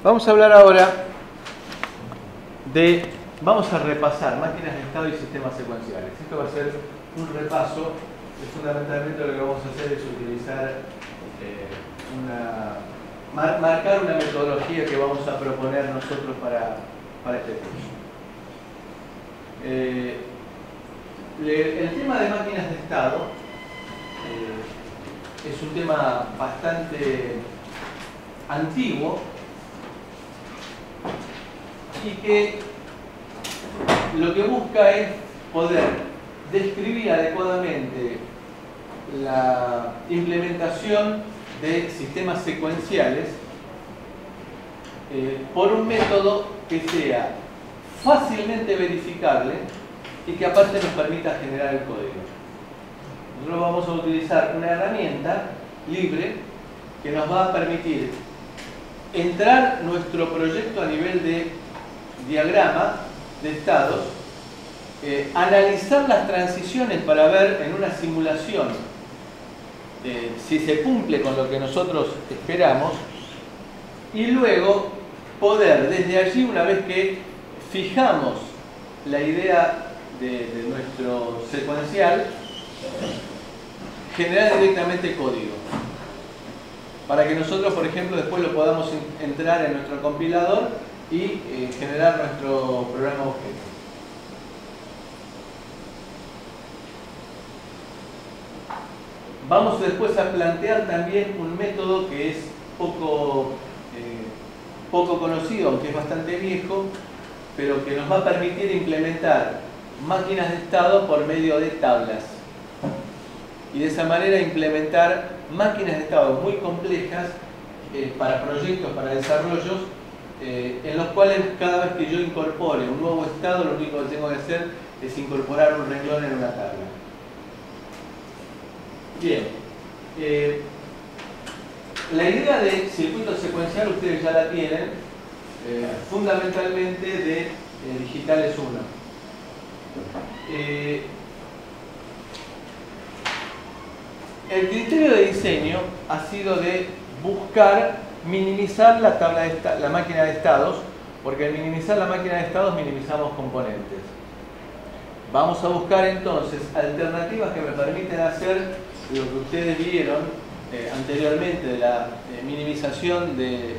Vamos a hablar ahora vamos a repasar máquinas de estado y sistemas secuenciales. Esto va a ser un repaso, fundamentalmente lo que vamos a hacer es utilizar marcar una metodología que vamos a proponer nosotros para este curso. El tema de máquinas de estado es un tema bastante antiguo y que lo que busca es poder describir adecuadamente la implementación de sistemas secuenciales por un método que sea fácilmente verificable y que aparte nos permita generar el código. Nosotros vamos a utilizar una herramienta libre que nos va a permitir entrar nuestro proyecto a nivel de diagrama de estados, analizar las transiciones para ver en una simulación si se cumple con lo que nosotros esperamos y luego poder desde allí, una vez que fijamos la idea de nuestro secuencial, generar directamente código para que nosotros, por ejemplo, después lo podamos entrar en nuestro compilador y generar nuestro programa objeto. Vamos después a plantear también un método que es poco conocido, aunque es bastante viejo, pero que nos va a permitir implementar máquinas de estado por medio de tablas. Y de esa manera implementar máquinas de estado muy complejas para proyectos, para desarrollos, en los cuales cada vez que yo incorpore un nuevo estado, lo único que tengo que hacer es incorporar un renglón en una tabla. Bien, la idea de circuito secuencial ustedes ya la tienen, fundamentalmente de Digitales 1. El criterio de diseño ha sido de buscar minimizar la máquina de estados, porque al minimizar la máquina de estados minimizamos componentes. Vamos a buscar entonces alternativas que me permiten hacer lo que ustedes vieron anteriormente de la minimización de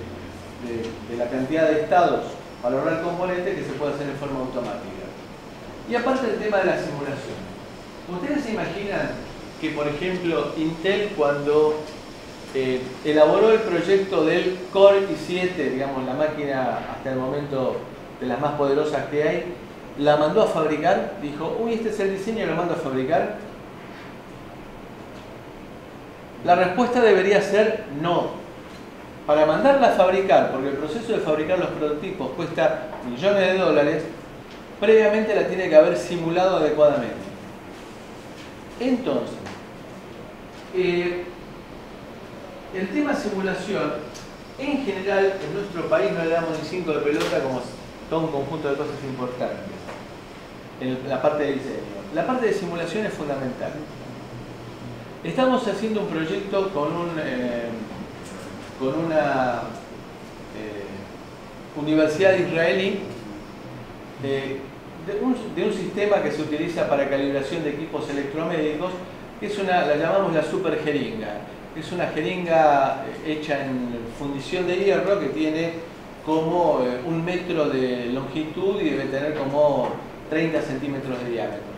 la cantidad de estados para ahorrar componentes, que se puede hacer en forma automática. Y aparte el tema de la simulación. ¿Ustedes se imaginan que, por ejemplo, Intel, cuando elaboró el proyecto del Core i7, digamos la máquina hasta el momento de las más poderosas que hay, la mandó a fabricar? Dijo, uy, este es el diseño y lo mando a fabricar. La respuesta debería ser no. Para mandarla a fabricar, porque el proceso de fabricar los prototipos cuesta millones de dólares, previamente la tiene que haber simulado adecuadamente. Entonces, el tema simulación, en general, en nuestro país no le damos ni 5 de pelota, como todo un conjunto de cosas importantes en la parte de diseño. La parte de simulación es fundamental. Estamos haciendo un proyecto con una universidad israelí de un sistema que se utiliza para calibración de equipos electromédicos, que es la llamamos la super jeringa. Es una jeringa hecha en fundición de hierro que tiene como 1 metro de longitud y debe tener como 30 centímetros de diámetro.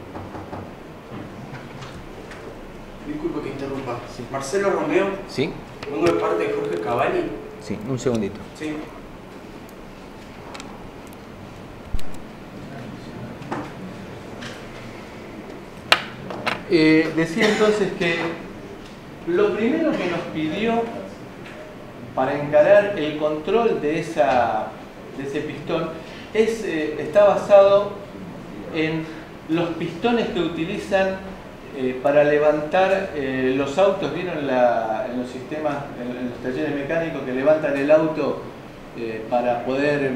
Disculpe que interrumpa. Sí. Marcelo Romeo. Sí. Vengo de parte de Jorge Cavalli. Sí, un segundito. Sí. Decía entonces que lo primero que nos pidió para encarar el control de ese pistón está basado en los pistones que utilizan para levantar los autos. ¿Vieron en los sistemas, en los talleres mecánicos que levantan el auto para poder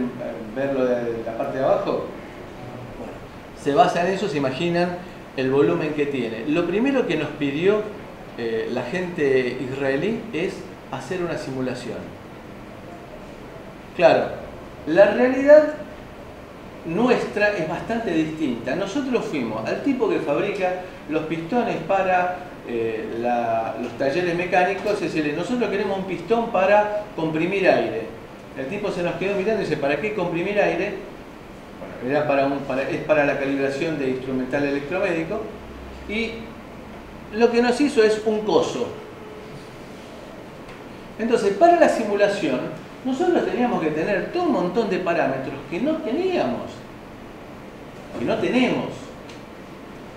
verlo de la parte de abajo? Bueno, se basa en eso, se imaginan el volumen que tiene. Lo primero que nos pidió la gente israelí es hacer una simulación. Claro, la realidad nuestra es bastante distinta. Nosotros fuimos al tipo que fabrica los pistones para los talleres mecánicos, es decir, nosotros queremos un pistón para comprimir aire. El tipo se nos quedó mirando y dice, ¿para qué comprimir aire? Bueno, era es para la calibración de instrumental electromédico. Y lo que nos hizo es un coso. Entonces, para la simulación, nosotros teníamos que tener todo un montón de parámetros que no teníamos, que no tenemos,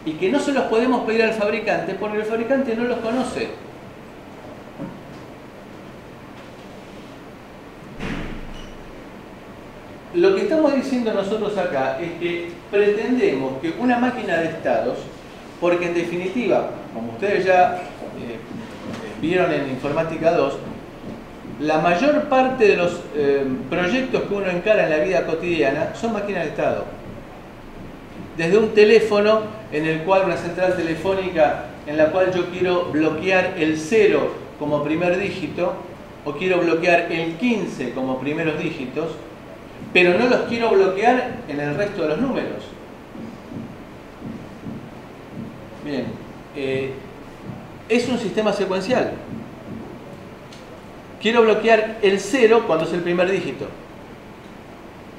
y que no se los podemos pedir al fabricante porque el fabricante no los conoce. Lo que estamos diciendo nosotros acá es que pretendemos que una máquina de estados, porque en definitiva, como ustedes ya vieron en Informática 2, la mayor parte de los proyectos que uno encara en la vida cotidiana son máquinas de estado. Desde un teléfono en el cual, una central telefónica en la cual yo quiero bloquear el 0 como primer dígito, o quiero bloquear el 15 como primeros dígitos, pero no los quiero bloquear en el resto de los números. Bien, es un sistema secuencial. Quiero bloquear el 0 cuando es el primer dígito.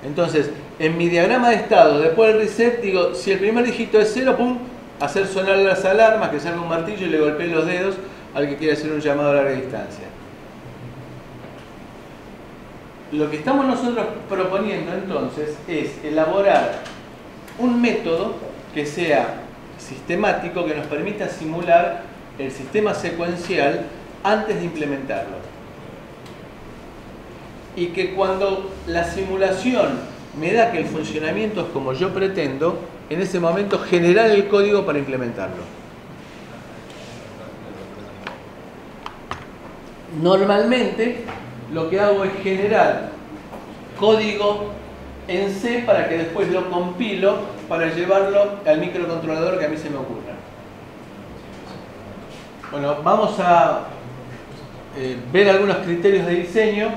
Entonces, en mi diagrama de estado, después del reset, digo, si el primer dígito es 0, pum, hacer sonar las alarmas, que salga un martillo y le golpee los dedos al que quiera hacer un llamado a larga distancia. Lo que estamos nosotros proponiendo entonces es elaborar un método que sea sistemático, que nos permita simular el sistema secuencial antes de implementarlo. Y que cuando la simulación me da que el funcionamiento es como yo pretendo, en ese momento generar el código para implementarlo. Normalmente lo que hago es generar código en C para que después lo compilo para llevarlo al microcontrolador que a mí se me ocurra. Bueno, vamos a ver algunos criterios de diseño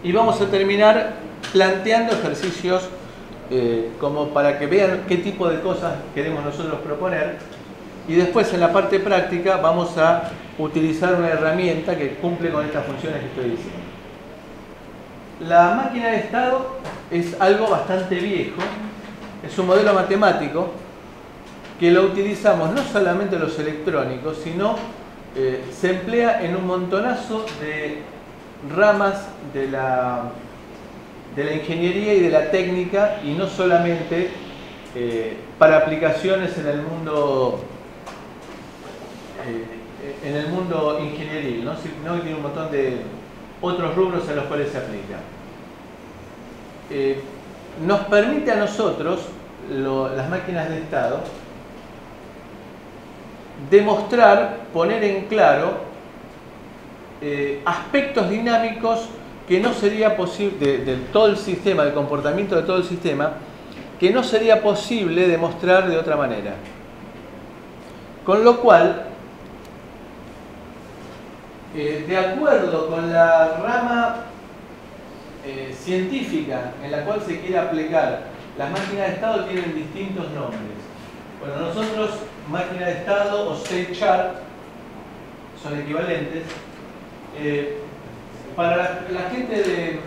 y vamos a terminar planteando ejercicios como para que vean qué tipo de cosas queremos nosotros proponer, y después en la parte práctica vamos a utilizar una herramienta que cumple con estas funciones que estoy diciendo. La máquina de estado es algo bastante viejo, es un modelo matemático que lo utilizamos no solamente los electrónicos, sino se emplea en un montonazo de ramas de la ingeniería y de la técnica, y no solamente para aplicaciones en el mundo ingenieril, ¿no? Sino que tiene un montón de otros rubros en los cuales se aplica. Nos permite a nosotros, las máquinas de estado, demostrar, poner en claro aspectos dinámicos que no sería posible, de todo el sistema, del comportamiento de todo el sistema, que no sería posible demostrar de otra manera. Con lo cual, de acuerdo con la rama científica en la cual se quiere aplicar, las máquinas de estado tienen distintos nombres. Bueno, nosotros, máquina de estado o state chart, son equivalentes. Para la gente de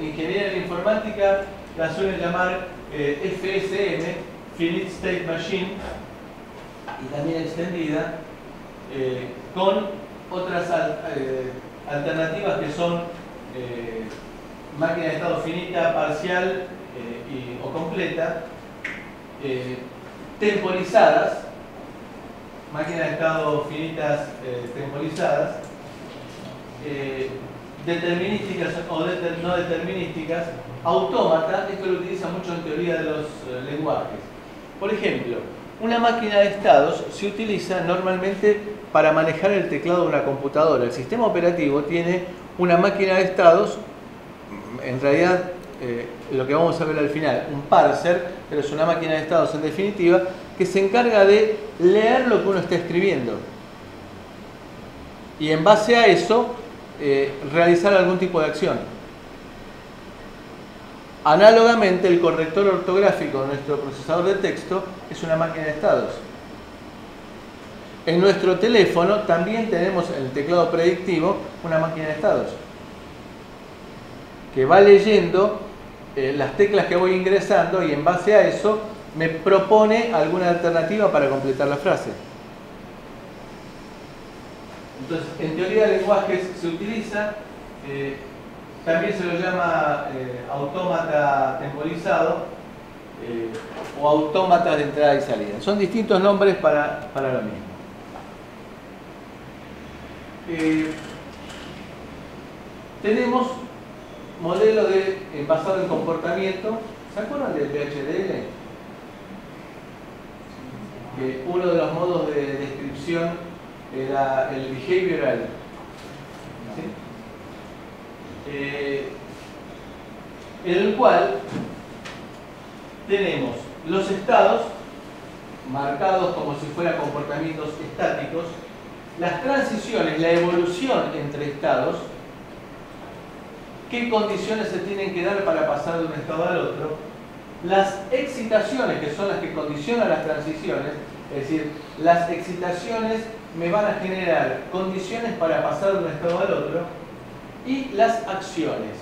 ingeniería de la informática la suelen llamar FSM, Finite State Machine, y también extendida, con otras alternativas que son máquina de estado finita, parcial o completa, temporizadas, máquinas de estado finitas temporizadas, determinísticas o no determinísticas, autómata. Esto lo utiliza mucho en teoría de los lenguajes. Por ejemplo, una máquina de estados se utiliza normalmente para manejar el teclado de una computadora. El sistema operativo tiene una máquina de estados, en realidad lo que vamos a ver al final, un parser, pero es una máquina de estados en definitiva, que se encarga de leer lo que uno está escribiendo. Y en base a eso, realizar algún tipo de acción. Análogamente, el corrector ortográfico de nuestro procesador de texto es una máquina de estados. En nuestro teléfono también tenemos en el teclado predictivo una máquina de estados que va leyendo las teclas que voy ingresando y en base a eso me propone alguna alternativa para completar la frase. Entonces, en teoría de lenguajes se utiliza, también se lo llama autómata temporizado o autómatas de entrada y salida. Son distintos nombres para lo mismo. Tenemos modelo basado en comportamiento. ¿Se acuerdan del PHDL? Que uno de los modos de descripción era el behavioral. ¿Sí? En el cual tenemos los estados marcados como si fueran comportamientos estáticos, las transiciones, la evolución entre estados, qué condiciones se tienen que dar para pasar de un estado al otro, las excitaciones, que son las que condicionan las transiciones, es decir, las excitaciones me van a generar condiciones para pasar de un estado al otro, y las acciones.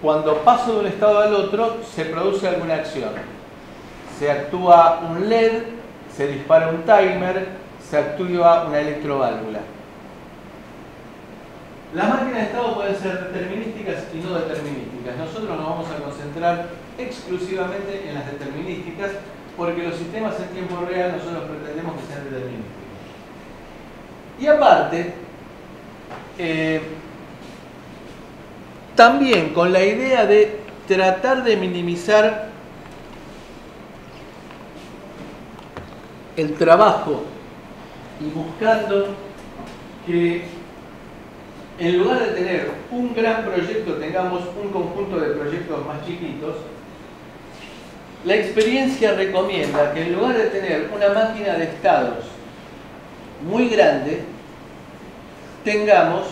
Cuando paso de un estado al otro, se produce alguna acción. Se actúa un LED, se dispara un timer, se actúa una electroválvula. Las máquinas de estado pueden ser determinísticas y no determinísticas. Nosotros nos vamos a concentrar exclusivamente en las determinísticas porque los sistemas en tiempo real nosotros pretendemos que sean determinísticos. Y aparte, también con la idea de tratar de minimizar el trabajo y buscando que en lugar de tener un gran proyecto tengamos un conjunto de proyectos más chiquitos, la experiencia recomienda que en lugar de tener una máquina de estados muy grande, tengamos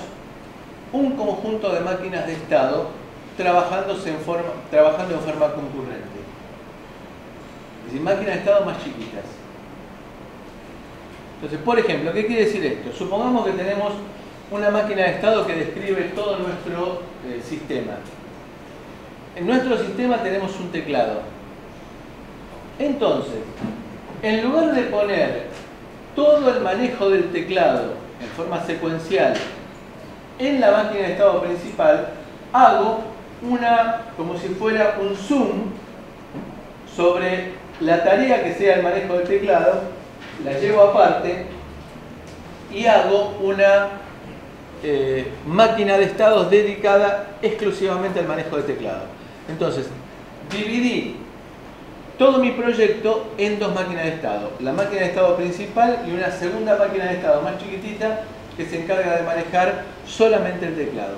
un conjunto de máquinas de estado trabajando en forma concurrente. Es decir, máquinas de estado más chiquitas. Entonces, por ejemplo, ¿qué quiere decir esto? Supongamos que tenemos una máquina de estado que describe todo nuestro sistema. En nuestro sistema tenemos un teclado. Entonces, en lugar de poner todo el manejo del teclado en forma secuencial en la máquina de estado principal, hago como si fuera un zoom sobre la tarea que sea el manejo del teclado, la llevo aparte y hago una máquina de estados dedicada exclusivamente al manejo del teclado. Entonces, dividí todo mi proyecto en dos máquinas de estado. La máquina de estado principal y una segunda máquina de estado más chiquitita que se encarga de manejar solamente el teclado.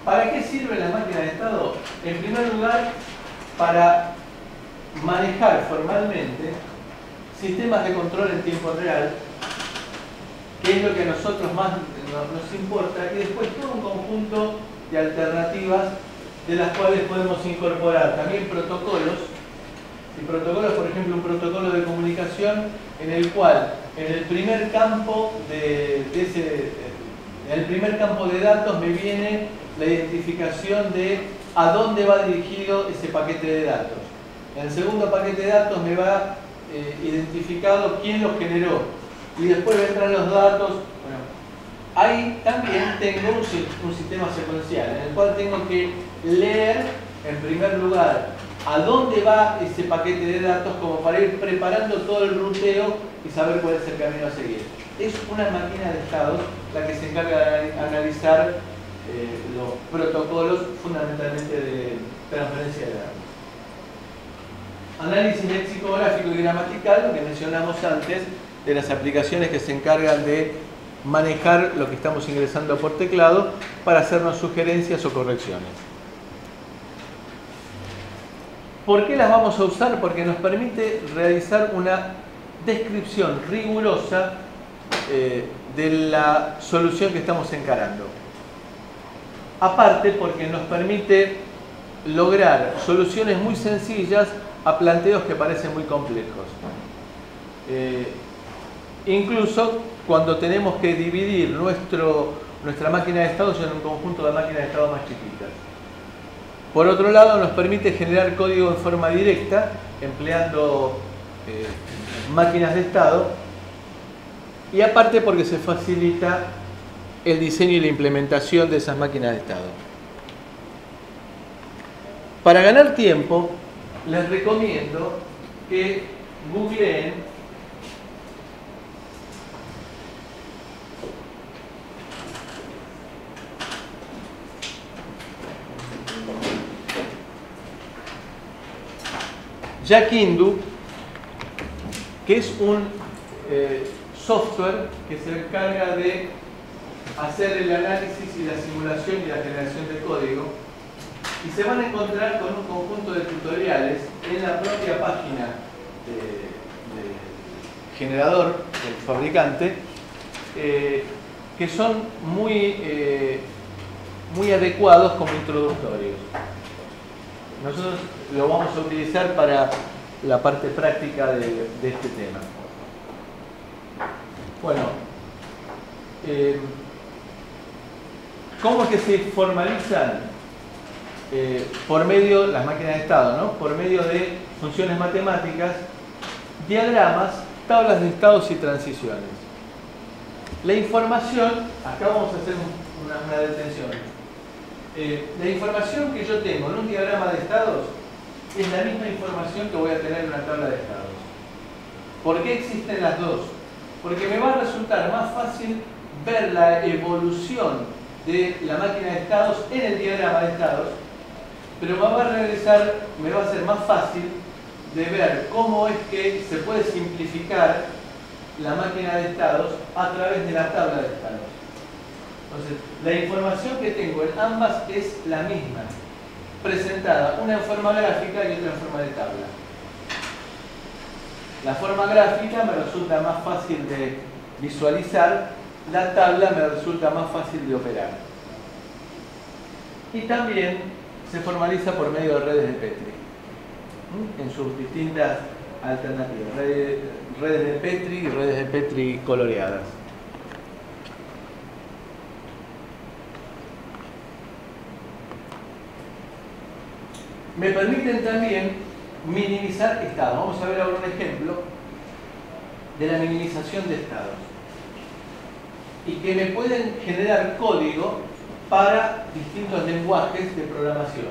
¿Para qué sirve la máquina de estado? En primer lugar, para manejar formalmente sistemas de control en tiempo real, que es lo que a nosotros más nos importa, y después todo un conjunto de alternativas de las cuales podemos incorporar también protocolos. Y protocolos, por ejemplo, un protocolo de comunicación en el cual en el primer campo de datos me viene la identificación de a dónde va dirigido ese paquete de datos. En el segundo paquete de datos me va identificado quién lo generó. Y después vendrán los datos. Bueno, ahí también tengo un sistema secuencial en el cual tengo que leer en primer lugar a dónde va ese paquete de datos como para ir preparando todo el ruteo y saber cuál es el camino a seguir. Es una máquina de estados la que se encarga de analizar los protocolos fundamentalmente de transferencia de datos. Análisis lexicográfico y gramatical, lo que mencionamos antes, de las aplicaciones que se encargan de manejar lo que estamos ingresando por teclado para hacernos sugerencias o correcciones. ¿Por qué las vamos a usar? Porque nos permite realizar una descripción rigurosa de la solución que estamos encarando. Aparte porque nos permite lograr soluciones muy sencillas a planteos que parecen muy complejos. Incluso cuando tenemos que dividir nuestra máquina de estados en un conjunto de máquinas de estados más chiquitas. Por otro lado, nos permite generar código en forma directa, empleando máquinas de estado, y aparte porque se facilita el diseño y la implementación de esas máquinas de estado. Para ganar tiempo, les recomiendo que googleen Jack Hindu, que es un software que se encarga de hacer el análisis y la simulación y la generación de código, y se van a encontrar con un conjunto de tutoriales en la propia página del generador, del fabricante, que son muy adecuados como introductorios. Nosotros lo vamos a utilizar para la parte práctica de este tema. Bueno, ¿cómo es que se formalizan? Por medio, las máquinas de estado, ¿no? Por medio de funciones matemáticas, diagramas, tablas de estados y transiciones. La información, acá vamos a hacer una detención. La información que yo tengo en un diagrama de estados es la misma información que voy a tener en una tabla de estados. ¿Por qué existen las dos? Porque me va a resultar más fácil ver la evolución de la máquina de estados en el diagrama de estados, pero me va a ser más fácil de ver cómo es que se puede simplificar la máquina de estados a través de la tabla de estados. Entonces, la información que tengo en ambas es la misma, presentada una en forma gráfica y otra en forma de tabla. La forma gráfica me resulta más fácil de visualizar, la tabla me resulta más fácil de operar. Y también se formaliza por medio de redes de Petri, en sus distintas alternativas, redes de Petri y redes de Petri coloreadas. Me permiten también minimizar estados. Vamos a ver ahora un ejemplo de la minimización de estados. Y que me pueden generar código para distintos lenguajes de programación.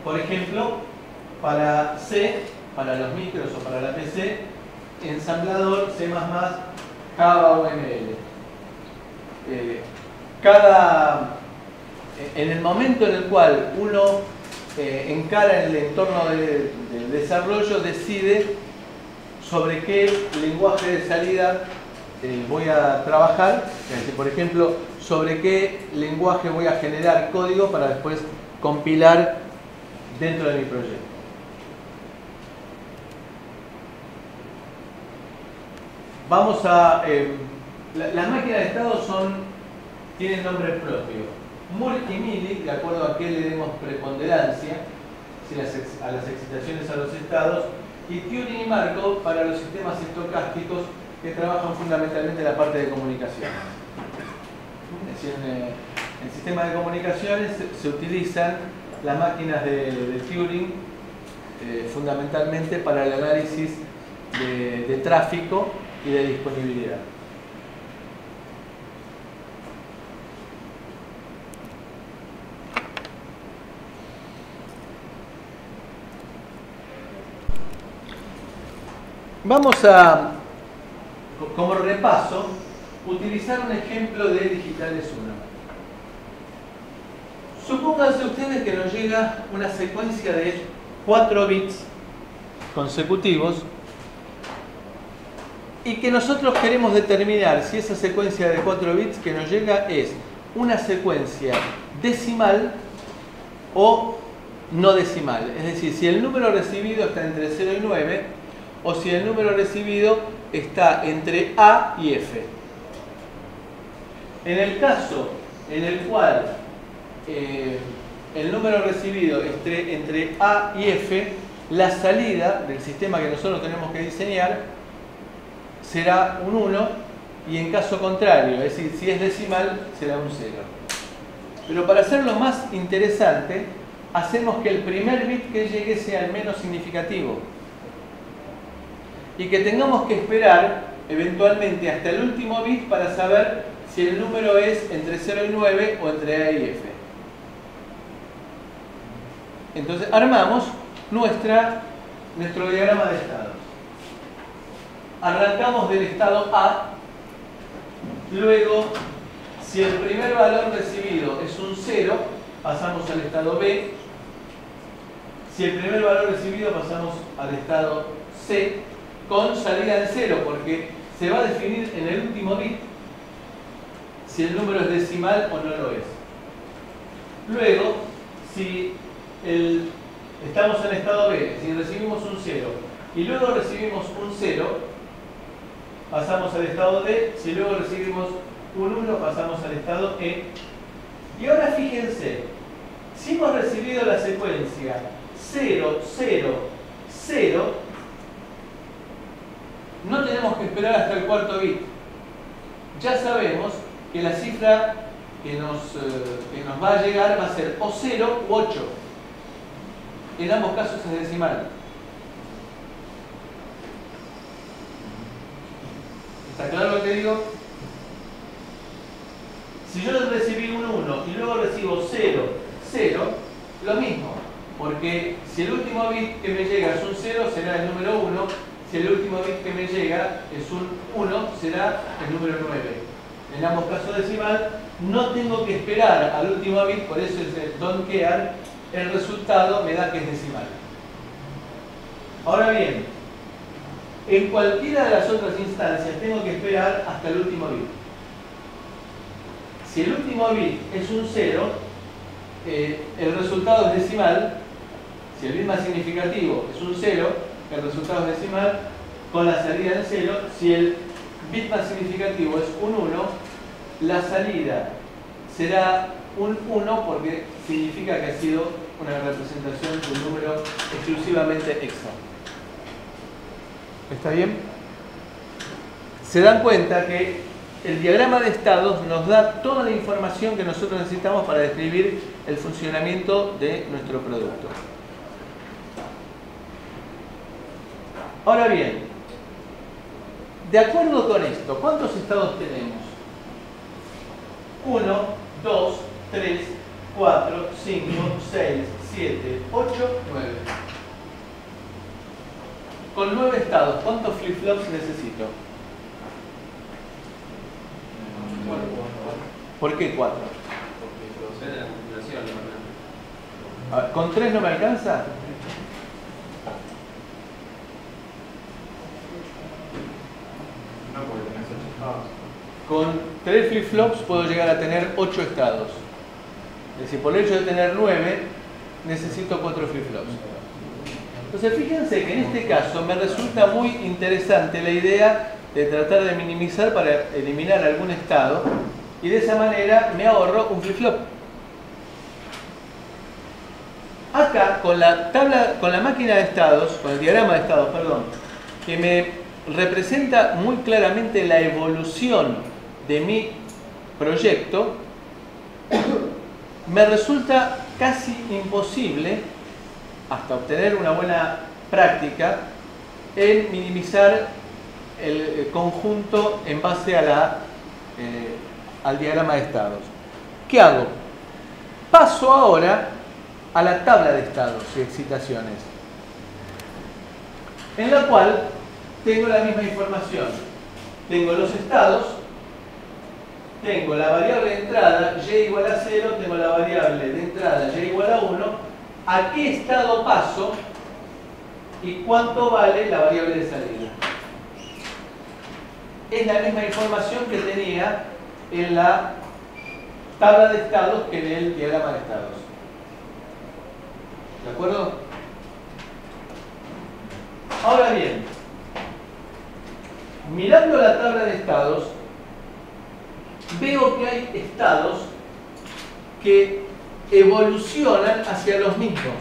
Por ejemplo, para C, para los micros o para la PC, ensamblador, C++, Java o ML. En el momento en el cual uno encara el entorno del desarrollo, decide sobre qué lenguaje de salida voy a trabajar, por ejemplo, sobre qué lenguaje voy a generar código para después compilar dentro de mi proyecto. Vamos a... las máquinas de estado tienen nombre propio. Multimili, de acuerdo a qué le demos preponderancia, a las excitaciones a los estados, y Turing y Markov para los sistemas estocásticos que trabajan fundamentalmente la parte de comunicaciones. Es decir, en el sistema de comunicaciones se utilizan las máquinas de Turing fundamentalmente para el análisis de tráfico y de disponibilidad. Vamos a, como repaso, utilizar un ejemplo de Digitales 1. Supónganse ustedes que nos llega una secuencia de 4 bits consecutivos y que nosotros queremos determinar si esa secuencia de 4 bits que nos llega es una secuencia decimal o no decimal. Es decir, si el número recibido está entre 0 y 9, o si el número recibido está entre A y F. En el caso en el cual el número recibido esté entre A y F, la salida del sistema que nosotros tenemos que diseñar será un 1, y en caso contrario, es decir, si es decimal, será un 0. Pero para hacerlo más interesante, hacemos que el primer bit que llegue sea el menos significativo y que tengamos que esperar eventualmente hasta el último bit para saber si el número es entre 0 y 9 o entre A y F. Entonces armamos nuestro diagrama de estados. Arrancamos del estado A, luego si el primer valor recibido es un 0, pasamos al estado B. Si el primer valor recibido pasamos al estado C, con salida en 0, porque se va a definir en el último bit si el número es decimal o no lo es. Luego, si estamos en estado B, si recibimos un 0 y luego recibimos un 0, pasamos al estado D. Si luego recibimos un 1, pasamos al estado E. Y ahora fíjense, si hemos recibido la secuencia 0, 0, 0, no tenemos que esperar hasta el cuarto bit. Ya sabemos que la cifra que nos va a llegar va a ser o 0 u 8. En ambos casos es decimal. ¿Está claro lo que digo? Si yo recibí un 1 y luego recibo 0, 0, lo mismo. Porque si el último bit que me llega es un 0, será el número 1. Si el último bit que me llega es un 1, será el número 9. En ambos casos decimal, no tengo que esperar al último bit, por eso es el don't care, el resultado me da que es decimal. Ahora bien, en cualquiera de las otras instancias tengo que esperar hasta el último bit. Si el último bit es un 0, el resultado es decimal. Si el bit más significativo es un 0, el resultado es decimal, con la salida en 0. Si el bit más significativo es un 1, la salida será un 1 porque significa que ha sido una representación de un número exclusivamente hexa. ¿Está bien? Se dan cuenta que el diagrama de estados nos da toda la información que nosotros necesitamos para describir el funcionamiento de nuestro producto. Ahora bien, de acuerdo con esto, ¿cuántos estados tenemos? 1, 2, 3, 4, 5, 6, 7, 8, 9. Con 9 estados, ¿cuántos flip-flops necesito? ¿Por qué 4? Porque procede la continuación, ¿no? A ver, ¿con 3 no me alcanza? No, porque tenés 8 estados. Con 3 flip-flops puedo llegar a tener 8 estados. Es decir, por el hecho de tener 9, necesito 4 flip-flops. Entonces, fíjense que en este caso me resulta muy interesante la idea de tratar de minimizar para eliminar algún estado, y de esa manera me ahorro un flip-flop. Acá, con la máquina de estados, con el diagrama de estados, perdón, que me representa muy claramente la evolución de mi proyecto, me resulta casi imposible, hasta obtener una buena práctica, en minimizar el conjunto en base a al diagrama de estados. ¿Qué hago? Paso ahora a la tabla de estados y excitaciones, en la cual tengo la misma información. Tengo los estados, tengo la variable de entrada y igual a 0, tengo la variable de entrada y igual a 1, a qué estado paso y cuánto vale la variable de salida. Es la misma información que tenía en la tabla de estados que en el diagrama de estados. ¿De acuerdo? Ahora bien, mirando la tabla de estados, veo que hay estados que evolucionan hacia los mismos,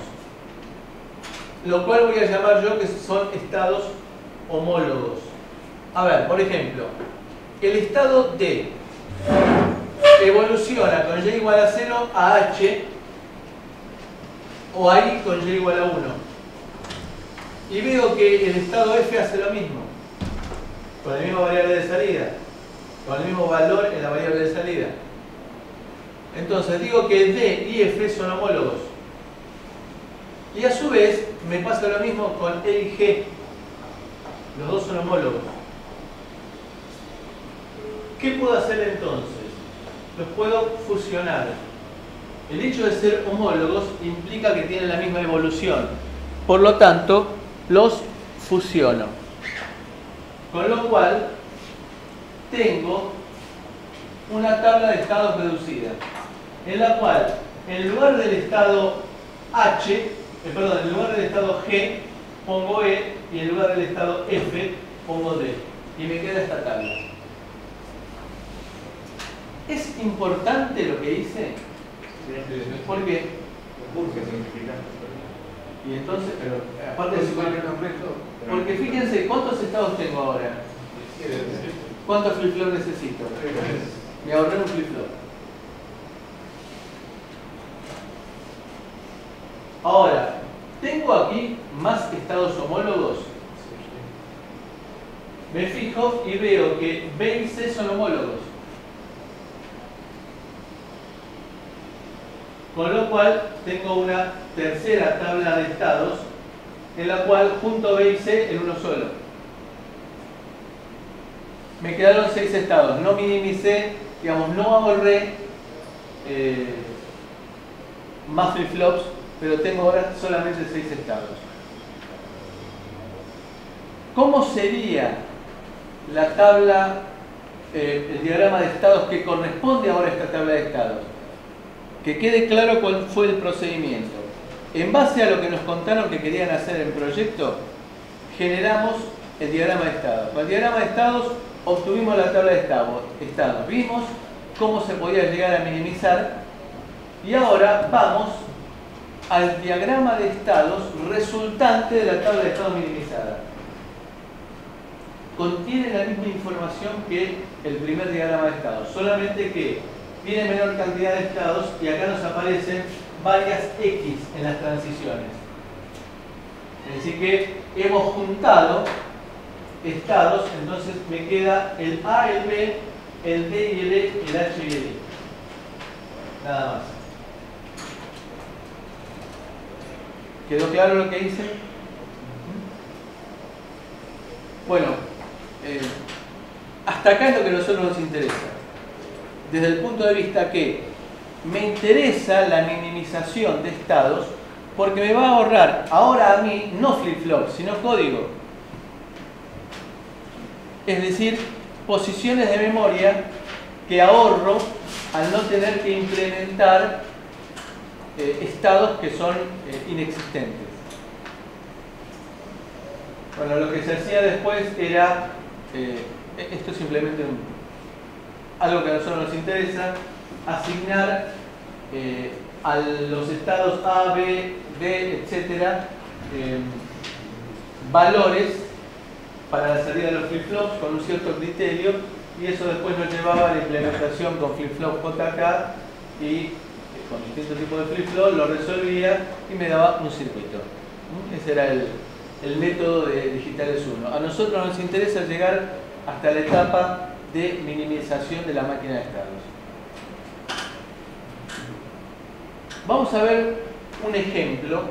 lo cual voy a llamar yo que son estados homólogos. A ver, por ejemplo, el estado D evoluciona con y igual a 0 a h, o ahí con y igual a 1. Y veo que el estado F hace lo mismo, con la misma variable de salida, con el mismo valor en la variable de salida. Entonces digo que D y F son homólogos. Y a su vez me pasa lo mismo con E y G. Los dos son homólogos. ¿Qué puedo hacer entonces? Los puedo fusionar. El hecho de ser homólogos implica que tienen la misma evolución. Por lo tanto, los fusiono. Con lo cual, tengo una tabla de estados reducida, en la cual, en lugar del estado en lugar del estado G, pongo E, y en lugar del estado F, pongo D. Y me queda esta tabla. ¿Es importante lo que hice? ¿Por qué? Y entonces, pero aparte de porque fíjense, ¿cuántos estados tengo ahora? ¿Cuántos flip-flop necesito? Me ahorré un flip-flop. Ahora, ¿tengo aquí más estados homólogos? Me fijo y veo que B y C son homólogos. Con lo cual, tengo una tercera tabla de estados en la cual junto B y C en uno solo. Me quedaron 6 estados. No minimicé, digamos, no ahorré más flip-flops, pero tengo ahora solamente 6 estados. ¿Cómo sería la tabla, el diagrama de estados que corresponde ahora a esta tabla de estados? Que quede claro cuál fue el procedimiento. En base a lo que nos contaron que querían hacer en proyecto, generamos el diagrama de estados. Con el diagrama de estados obtuvimos la tabla de estados. Vimos cómo se podía llegar a minimizar y ahora vamos al diagrama de estados resultante de la tabla de estados minimizada. Contiene la misma información que el primer diagrama de estados, solamente que tiene menor cantidad de estados y acá nos aparecen varias X en las transiciones. Es decir que hemos juntado estados, entonces me queda el A, el B, el D y el E, el H y el I. Nada más. ¿Quedó claro lo que hice? Bueno, hasta acá es lo que a nosotros nos interesa. Desde el punto de vista que me interesa la minimización de estados porque me va a ahorrar ahora a mí no flip-flop, sino código. Es decir, posiciones de memoria que ahorro al no tener que implementar estados que son inexistentes. Bueno, lo que se hacía después era, esto es simplemente algo que a nosotros nos interesa, asignar a los estados A, B, D, etc. Valores para la salida de los flip-flops con un cierto criterio, y eso después nos llevaba a la implementación con flip-flop JK y con distintos tipos de flip-flop lo resolvía y me daba un circuito. Ese era el método de Digitales 1. A nosotros nos interesa llegar hasta la etapa de minimización de la máquina de estados. Vamos a ver un ejemplo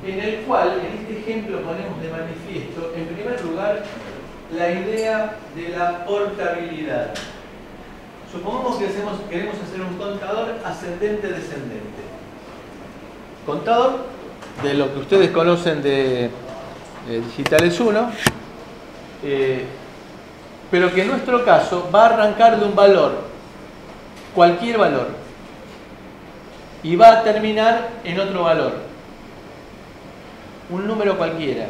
en el cual, en este ejemplo, ponemos de manifiesto, en primer lugar, la idea de la portabilidad. Supongamos que queremos hacer un contador ascendente-descendente. Contador de lo que ustedes conocen de Digitales 1, pero que en nuestro caso va a arrancar de un valor, cualquier valor, y va a terminar en otro valor, un número cualquiera.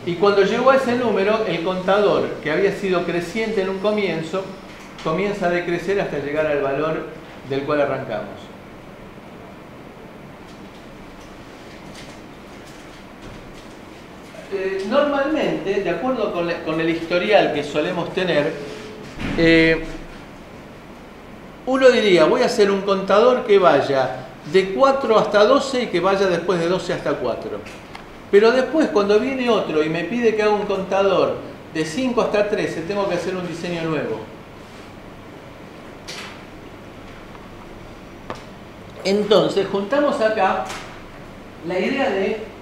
Y cuando llegó a ese número, el contador, que había sido creciente en un comienzo, comienza a decrecer hasta llegar al valor del cual arrancamos. Normalmente, de acuerdo con el historial que solemos tener, uno diría, voy a hacer un contador que vaya de 4 hasta 12 y que vaya después de 12 hasta 4. Pero después, cuando viene otro y me pide que haga un contador de 5 hasta 13, tengo que hacer un diseño nuevo. Entonces, juntamos acá la idea de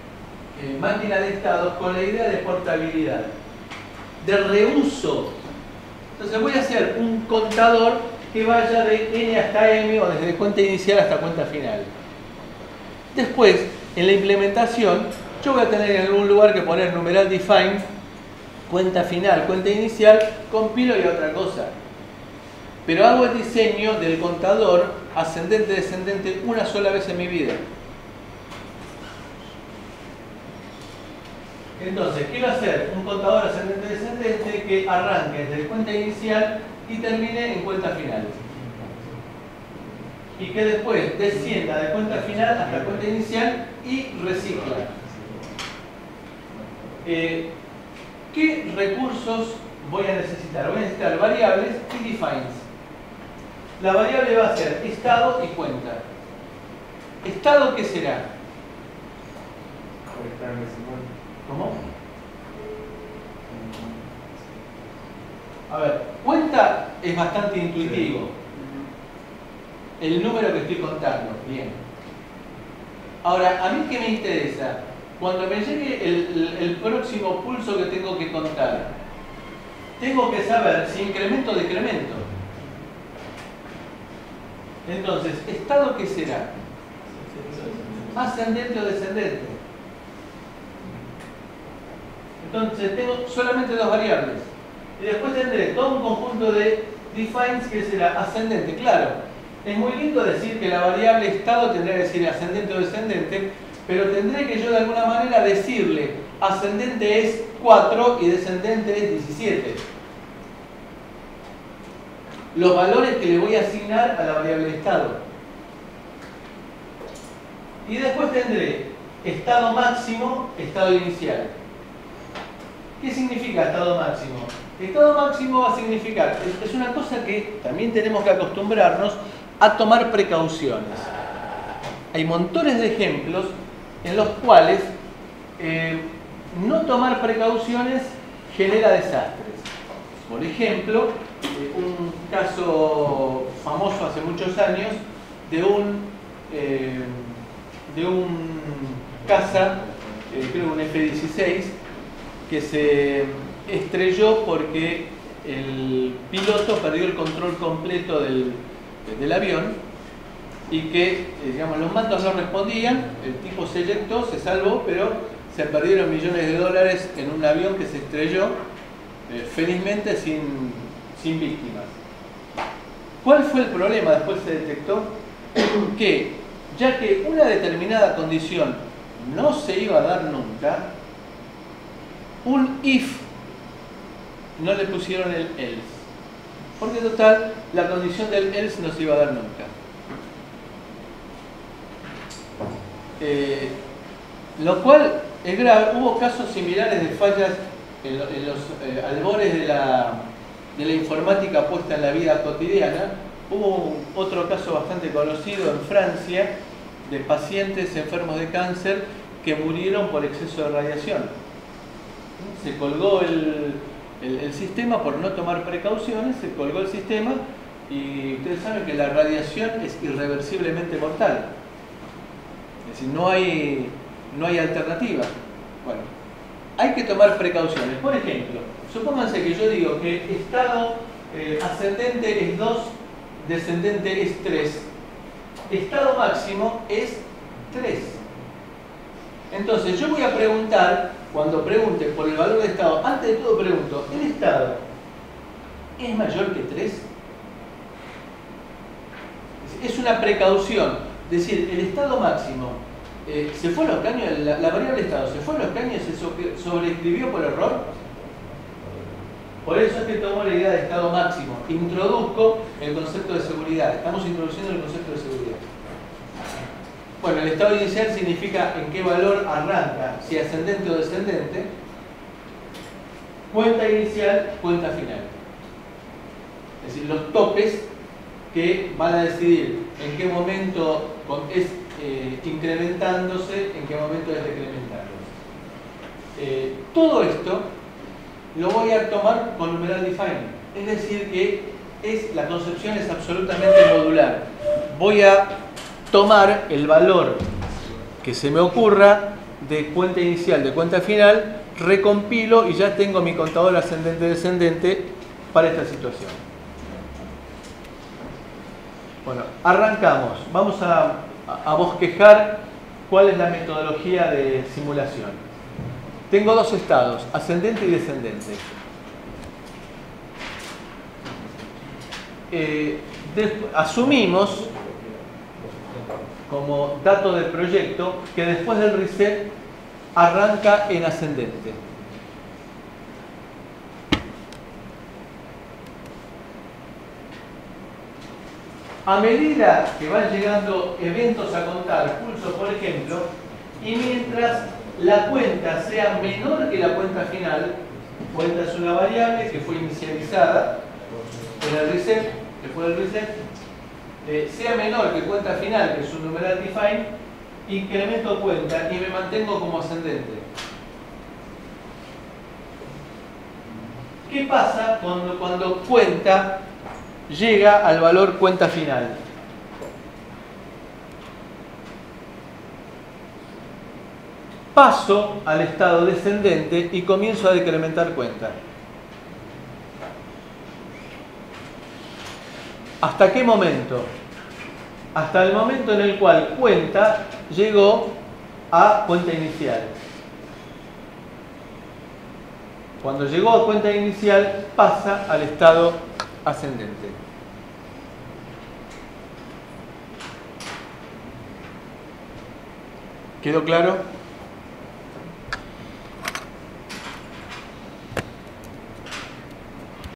máquina de estados con la idea de portabilidad, de reuso. Entonces voy a hacer un contador que vaya de n hasta m o desde cuenta inicial hasta cuenta final. Después, en la implementación, yo voy a tener en algún lugar que poner numeral define, cuenta final, cuenta inicial, compilo y otra cosa. Pero hago el diseño del contador ascendente-descendente una sola vez en mi vida. Entonces, quiero hacer un contador ascendente-descendente que arranque desde cuenta inicial y termine en cuenta final. Y que después descienda de cuenta final hasta cuenta inicial y recicla. ¿Qué recursos voy a necesitar? Voy a necesitar variables y defines. La variable va a ser estado y cuenta. ¿Estado qué será? ¿Cómo? A ver, cuenta es bastante intuitivo. El número que estoy contando, bien. Ahora, ¿a mí qué me interesa? Cuando me llegue el próximo pulso que tengo que contar, tengo que saber si incremento o decremento. Entonces, ¿estado qué será? ¿Ascendente o descendente? Entonces, tengo solamente dos variables. Y después tendré todo un conjunto de defines que será ascendente. Claro, es muy lindo decir que la variable estado tendría que decir ascendente o descendente, pero tendré que yo de alguna manera decirle ascendente es 4 y descendente es 17. Los valores que le voy a asignar a la variable estado. Y después tendré estado máximo, estado inicial. ¿Qué significa estado máximo? Estado máximo va a significar, es una cosa que también tenemos que acostumbrarnos a tomar precauciones. Hay montones de ejemplos en los cuales no tomar precauciones genera desastres. Por ejemplo, un caso famoso hace muchos años de un caza, creo un F-16, que se estrelló porque el piloto perdió el control completo del avión y que, digamos, los mandos no respondían, el tipo se eyectó, se salvó, pero se perdieron millones de dólares en un avión que se estrelló, felizmente sin víctimas. ¿Cuál fue el problema? Después se detectó que, ya que una determinada condición no se iba a dar nunca, un if no le pusieron el else, porque total la condición del else no se iba a dar nunca. Lo cual es grave. Hubo casos similares de fallas en los albores de la informática puesta en la vida cotidiana. Hubo otro caso bastante conocido en Francia de pacientes enfermos de cáncer que murieron por exceso de radiación. Se colgó el sistema por no tomar precauciones, se colgó el sistema y ustedes saben que la radiación es irreversiblemente mortal. Es decir, no hay alternativa. Bueno, hay que tomar precauciones. Por ejemplo, supónganse que yo digo que estado ascendente es 2, descendente es 3. Estado máximo es 3. Entonces yo voy a preguntar, cuando pregunte por el valor de estado, antes de todo pregunto, ¿el estado es mayor que 3? Es una precaución. Es decir, el estado máximo ¿Se fue a los caños? La variable estado, ¿se fue a los caños? ¿Se sobreescribió por error? Por eso es que tomo la idea de estado máximo. Introduzco el concepto de seguridad. Estamos introduciendo el concepto de seguridad. Bueno, el estado inicial significa en qué valor arranca, si ascendente o descendente. Cuenta inicial, cuenta final. Es decir, los topes que van a decidir en qué momento es incrementándose, en qué momento es decrementándose. Todo esto lo voy a tomar con numeral define. Es decir, que la concepción es absolutamente modular. Voy a tomar el valor que se me ocurra de cuenta inicial, de cuenta final, recompilo y ya tengo mi contador ascendente-descendente para esta situación. Bueno, arrancamos. Vamos a bosquejar cuál es la metodología de simulación. Tengo dos estados, ascendente y descendente. Asumimos como dato del proyecto que después del reset arranca en ascendente. A medida que van llegando eventos a contar, pulsos por ejemplo, y mientras la cuenta sea menor que la cuenta final, cuenta es una variable que fue inicializada en el reset, después del reset, sea menor que cuenta final, que es un numeral define, incremento cuenta y me mantengo como ascendente. ¿Qué pasa cuando cuenta llega al valor cuenta final? Paso al estado descendente y comienzo a decrementar cuenta. ¿Hasta qué momento? Hasta el momento en el cual cuenta llegó a cuenta inicial. Cuando llegó a cuenta inicial pasa al estado ascendente. ¿Quedó claro?